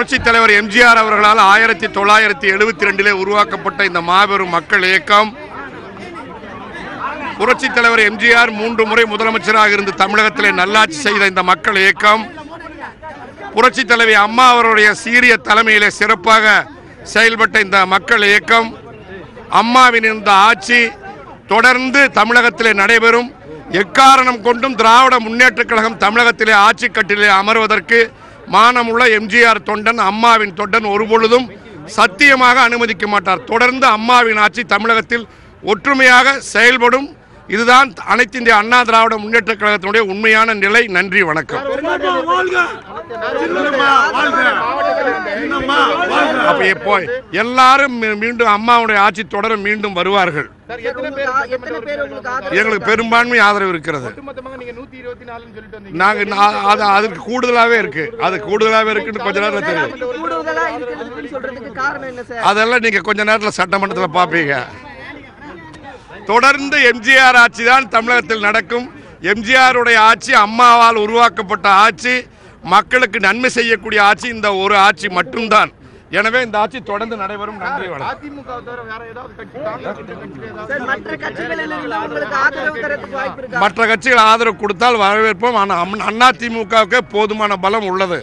புரட்சித் தலைவர் எம்ஜிஆர் அவர்களால் 1972 உருவாக்கப்பட்ட இந்த மாபெரும் மக்கள் இயக்கம், புரட்சித் தலைவர் எம்ஜிஆர் 3 முறை முதலமைச்சராக இருந்து தமிழகத்திலே நல்லாட்சி செய்த இந்த மக்கள் இயக்கம், புரட்சித் தலைவி அம்மா அவருடைய சீரிய தலைமையிலே சிறப்பாக செயல்பட்ட இந்த மக்கள் இயக்கம், அம்மாவின் இந்த ஆட்சி தொடர்ந்து தமிழகத்திலே நடைபெறும். எக்காரணம் கொண்டும் திராவிட முன்னேற்றக் கழகம் தமிழகத்திலே ஆட்சி கட்டிலே அமர்வதற்கு மானமுள்ள எம்ஜிஆர் தொண்டன், அம்மாவின் தொண்டன் ஒருபொழுதும் சத்தியமாக அனுமதிக்க மாட்டார். தொடர்ந்து அம்மாவின் ஆட்சி தமிழகத்தில் ஒற்றுமையாக செயல்படும். இதுதான் அனைத்து இந்திய அண்ணா திராவிட முன்னேற்றக் கழகத்தினுடைய உண்மையான நிலை. நன்றி, வணக்கம். எல்லாரும் மீண்டும் அம்மாவுடைய ஆட்சி தொடர மீண்டும் வருவார்கள். எங்களுக்கு பெரும்பான்மை ஆதரவு இருக்கிறது. அதுக்கு கூடுதலாவே இருக்கு. அது கூடுதலாவே இருக்குன்னு கொஞ்ச நேரத்தில் தெரியும். அதெல்லாம் நீங்க கொஞ்ச நேரத்தில் சட்டமன்றத்தில் பார்ப்பீங்க. தொடர்ந்து எம்ஜிஆர் ஆட்சி தான் தமிழகத்தில் நடக்கும். எம்ஜிஆருடைய ஆட்சி அம்மாவால் உருவாக்கப்பட்ட ஆட்சி, மக்களுக்கு நன்மை செய்யக்கூடிய ஆட்சி இந்த ஒரு ஆட்சி மட்டும்தான். எனவே இந்த ஆட்சி தொடர்ந்து நடைபெறும். நன்றி, வணக்கம். மற்ற கட்சிகள் ஆதரவு கொடுத்தால் வரவேற்போம். ஆனால் அதிமுகவுக்கு போதுமான பலம் உள்ளது.